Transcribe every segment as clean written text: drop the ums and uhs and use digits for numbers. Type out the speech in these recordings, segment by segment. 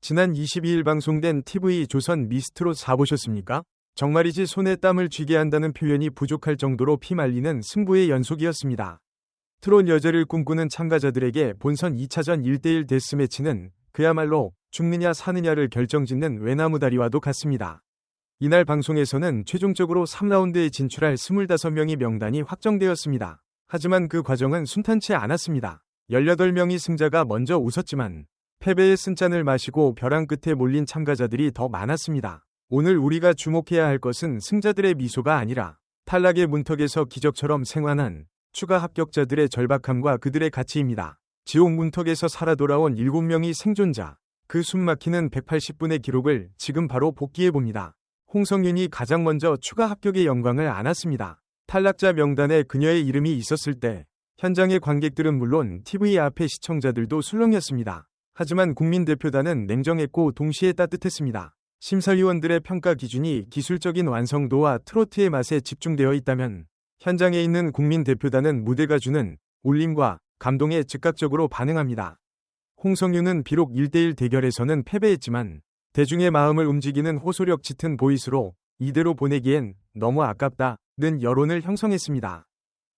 지난 22일 방송된 TV조선 미스트롯 4 보셨습니까? 정말이지 손에 땀을 쥐게 한다는 표현이 부족할 정도로 피말리는 승부의 연속이었습니다. 트롯 여제를 꿈꾸는 참가자들에게 본선 2차전 1대1 데스매치는 그야말로 죽느냐 사느냐를 결정짓는 외나무다리와도 같습니다. 이날 방송에서는 최종적으로 3라운드에 진출할 25명의 명단이 확정되었습니다. 하지만 그 과정은 순탄치 않았습니다. 18명의 승자가 먼저 웃었지만 패배의 쓴잔을 마시고 벼랑 끝에 몰린 참가자들이 더 많았습니다. 오늘 우리가 주목해야 할 것은 승자들의 미소가 아니라 탈락의 문턱에서 기적처럼 생환한 추가 합격자들의 절박함과 그들의 가치입니다. 지옥 문턱에서 살아 돌아온 7명의 생존자, 그 숨막히는 180분의 기록을 지금 바로 복기해봅니다. 홍성윤이 가장 먼저 추가 합격의 영광을 안았습니다. 탈락자 명단에 그녀의 이름이 있었을 때 현장의 관객들은 물론 TV 앞의 시청자들도 술렁였습니다. 하지만 국민대표단은 냉정했고 동시에 따뜻했습니다. 심사위원들의 평가 기준이 기술적인 완성도와 트로트의 맛에 집중되어 있다면 현장에 있는 국민대표단은 무대가 주는 울림과 감동에 즉각적으로 반응합니다. 홍성윤은 비록 1대1 대결에서는 패배했지만 대중의 마음을 움직이는 호소력 짙은 보이스로 이대로 보내기엔 너무 아깝다는 여론을 형성했습니다.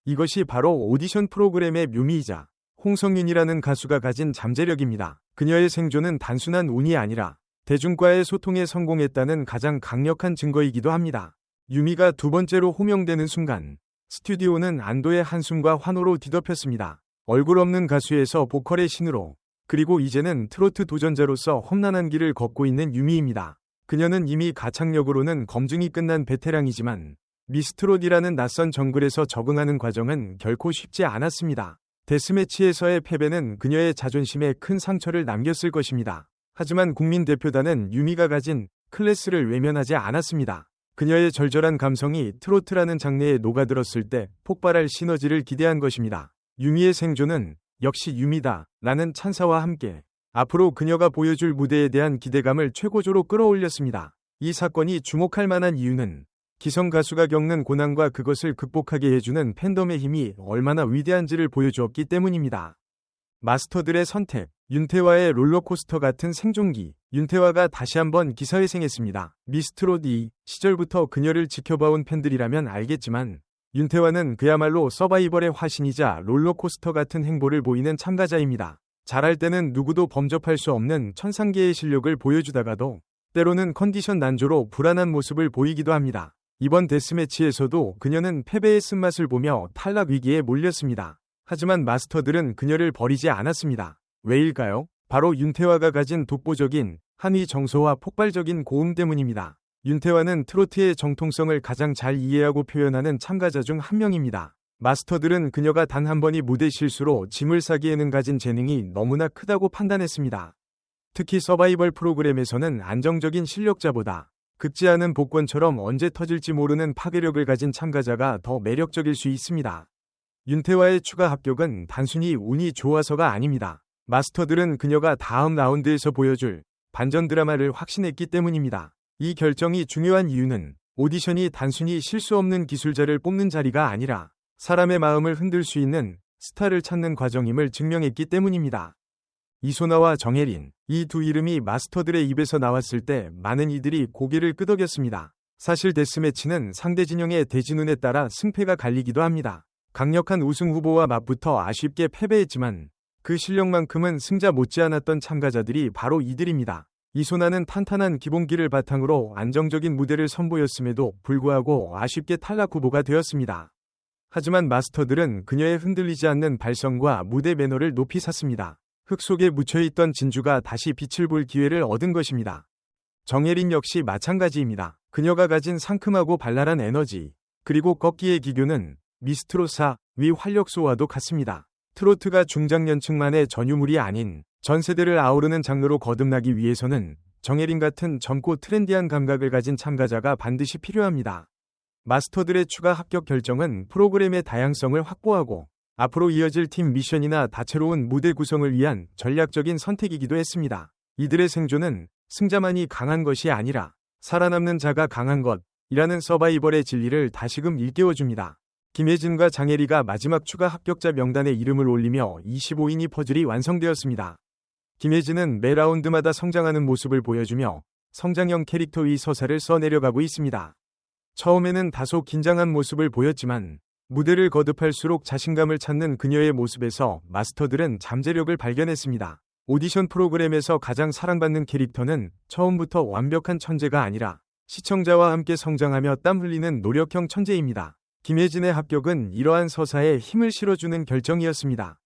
이것이 바로 오디션 프로그램의 묘미이자 홍성윤이라는 가수가 가진 잠재력입니다. 그녀의 생존은 단순한 운이 아니라 대중과의 소통에 성공했다는 가장 강력한 증거이기도 합니다. 유미가 두 번째로 호명되는 순간 스튜디오는 안도의 한숨과 환호로 뒤덮였습니다. 얼굴 없는 가수에서 보컬의 신으로, 그리고 이제는 트로트 도전자로서 험난한 길을 걷고 있는 유미입니다. 그녀는 이미 가창력으로는 검증이 끝난 베테랑이지만 미스트롯이라는 낯선 정글에서 적응하는 과정은 결코 쉽지 않았습니다. 데스매치에서의 패배는 그녀의 자존심에 큰 상처를 남겼을 것입니다. 하지만 국민대표단은 유미가 가진 클래스를 외면하지 않았습니다. 그녀의 절절한 감성이 트로트라는 장르에 녹아들었을 때 폭발할 시너지를 기대한 것입니다. 유미의 생존은 역시 유미다 라는 찬사와 함께 앞으로 그녀가 보여줄 무대에 대한 기대감을 최고조로 끌어올렸습니다. 이 사건이 주목할 만한 이유는 기성 가수가 겪는 고난과 그것을 극복하게 해주는 팬덤의 힘이 얼마나 위대한지를 보여주었기 때문입니다. 마스터들의 선택, 윤태화의 롤러코스터 같은 생존기. 윤태화가 다시 한번 기사회생했습니다. 미스트롯 2 시절부터 그녀를 지켜봐온 팬들이라면 알겠지만 윤태화는 그야말로 서바이벌의 화신이자 롤러코스터 같은 행보를 보이는 참가자입니다. 잘할 때는 누구도 범접할 수 없는 천상계의 실력을 보여주다가도 때로는 컨디션 난조로 불안한 모습을 보이기도 합니다. 이번 데스매치에서도 그녀는 패배의 쓴맛을 보며 탈락 위기에 몰렸습니다. 하지만 마스터들은 그녀를 버리지 않았습니다. 왜일까요? 바로 윤태화가 가진 독보적인 한의 정서와 폭발적인 고음 때문입니다. 윤태화는 트로트의 정통성을 가장 잘 이해하고 표현하는 참가자 중 한 명입니다. 마스터들은 그녀가 단 한 번의 무대 실수로 짐을 싸기에는 가진 재능이 너무나 크다고 판단했습니다. 특히 서바이벌 프로그램에서는 안정적인 실력자보다 극지 않은 복권처럼 언제 터질지 모르는 파괴력을 가진 참가자가 더 매력적일 수 있습니다. 윤태화의 추가 합격은 단순히 운이 좋아서가 아닙니다. 마스터들은 그녀가 다음 라운드에서 보여줄 반전 드라마를 확신했기 때문입니다. 이 결정이 중요한 이유는 오디션이 단순히 실수 없는 기술자를 뽑는 자리가 아니라 사람의 마음을 흔들 수 있는 스타를 찾는 과정임을 증명했기 때문입니다. 이소나와 정혜린, 이 두 이름이 마스터들의 입에서 나왔을 때 많은 이들이 고개를 끄덕였습니다. 사실 데스매치는 상대 진영의 대진운에 따라 승패가 갈리기도 합니다. 강력한 우승 후보와 맞붙어 아쉽게 패배했지만 그 실력만큼은 승자 못지않았던 참가자들이 바로 이들입니다. 이소나는 탄탄한 기본기를 바탕으로 안정적인 무대를 선보였음에도 불구하고 아쉽게 탈락 후보가 되었습니다. 하지만 마스터들은 그녀의 흔들리지 않는 발성과 무대 매너를 높이 샀습니다. 흙 속에 묻혀있던 진주가 다시 빛을 볼 기회를 얻은 것입니다. 정혜린 역시 마찬가지입니다. 그녀가 가진 상큼하고 발랄한 에너지, 그리고 꺾기의 기교는 미스트롯 4 위 활력소와도 같습니다. 트로트가 중장년층만의 전유물이 아닌 전 세대를 아우르는 장르로 거듭나기 위해서는 정혜린 같은 젊고 트렌디한 감각을 가진 참가자가 반드시 필요합니다. 마스터들의 추가 합격 결정은 프로그램의 다양성을 확보하고 앞으로 이어질 팀 미션이나 다채로운 무대 구성을 위한 전략적인 선택이기도 했습니다. 이들의 생존은 승자만이 강한 것이 아니라 살아남는 자가 강한 것이라는 서바이벌의 진리를 다시금 일깨워줍니다. 김혜진과 장혜리가 마지막 추가 합격자 명단에 이름을 올리며 25인이 퍼즐이 완성되었습니다. 김혜진은 매 라운드마다 성장하는 모습을 보여주며 성장형 캐릭터의 서사를 써내려가고 있습니다. 처음에는 다소 긴장한 모습을 보였지만 무대를 거듭할수록 자신감을 찾는 그녀의 모습에서 마스터들은 잠재력을 발견했습니다. 오디션 프로그램에서 가장 사랑받는 캐릭터는 처음부터 완벽한 천재가 아니라 시청자와 함께 성장하며 땀 흘리는 노력형 천재입니다. 김혜진의 합격은 이러한 서사에 힘을 실어주는 결정이었습니다.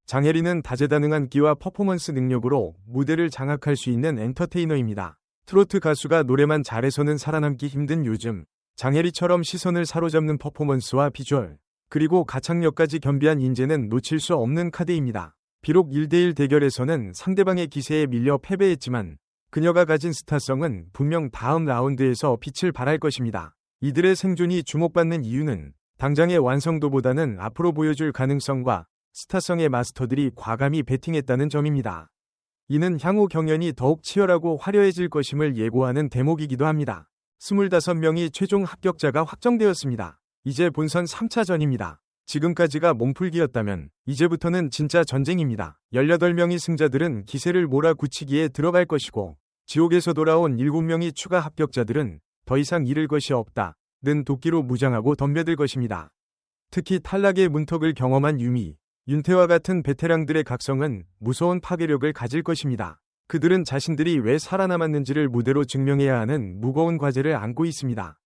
장혜리는 다재다능한 끼와 퍼포먼스 능력으로 무대를 장악할 수 있는 엔터테이너입니다. 트로트 가수가 노래만 잘해서는 살아남기 힘든 요즘, 장혜리처럼 시선을 사로잡는 퍼포먼스와 비주얼, 그리고 가창력까지 겸비한 인재는 놓칠 수 없는 카드입니다. 비록 1대1 대결에서는 상대방의 기세에 밀려 패배했지만 그녀가 가진 스타성은 분명 다음 라운드에서 빛을 발할 것입니다. 이들의 생존이 주목받는 이유는 당장의 완성도보다는 앞으로 보여줄 가능성과 스타성의 마스터들이 과감히 베팅했다는 점입니다. 이는 향후 경연이 더욱 치열하고 화려해질 것임을 예고하는 대목이기도 합니다. 25명이 최종 합격자가 확정되었습니다. 이제 본선 3차전입니다. 지금까지가 몸풀기였다면 이제부터는 진짜 전쟁입니다. 18명의 승자들은 기세를 몰아붙이기에 들어갈 것이고 지옥에서 돌아온 7명의 추가 합격자들은 더 이상 잃을 것이 없다는 도끼로 무장하고 덤벼들 것입니다. 특히 탈락의 문턱을 경험한 유미, 윤태와 같은 베테랑들의 각성은 무서운 파괴력을 가질 것입니다. 그들은 자신들이 왜 살아남았는지를 무대로 증명해야 하는 무거운 과제를 안고 있습니다.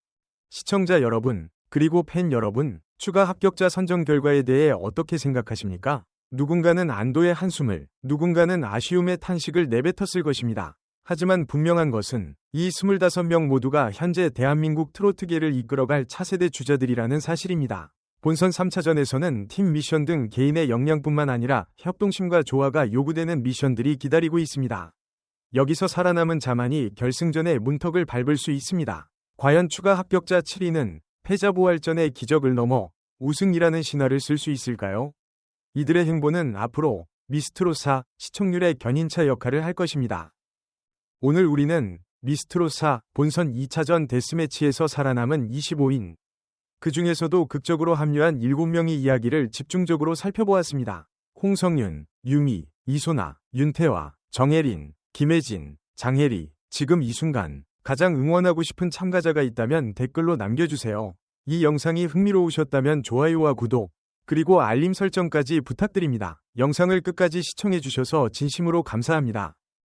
시청자 여러분, 그리고 팬 여러분, 추가 합격자 선정 결과에 대해 어떻게 생각하십니까? 누군가는 안도의 한숨을, 누군가는 아쉬움의 탄식을 내뱉었을 것입니다. 하지만 분명한 것은 이 25명 모두가 현재 대한민국 트로트계를 이끌어갈 차세대 주자들이라는 사실입니다. 본선 3차전에서는 팀 미션 등 개인의 역량뿐만 아니라 협동심과 조화가 요구되는 미션들이 기다리고 있습니다. 여기서 살아남은 자만이 결승전의 문턱을 밟을 수 있습니다. 과연 추가 합격자 7위는 패자부활전의 기적을 넘어 우승이라는 신화를 쓸 수 있을까요? 이들의 행보는 앞으로 미스트롯4 시청률의 견인차 역할을 할 것입니다. 오늘 우리는 미스트롯4 본선 2차전 데스매치에서 살아남은 25인, 그 중에서도 극적으로 합류한 7명의 이야기를 집중적으로 살펴보았습니다. 홍성윤, 유미, 이소나, 윤태화, 정혜린, 김혜진, 장혜리, 지금 이 순간 가장 응원하고 싶은 참가자가 있다면 댓글로 남겨주세요. 이 영상이 흥미로우셨다면 좋아요와 구독, 그리고 알림 설정까지 부탁드립니다. 영상을 끝까지 시청해주셔서 진심으로 감사합니다.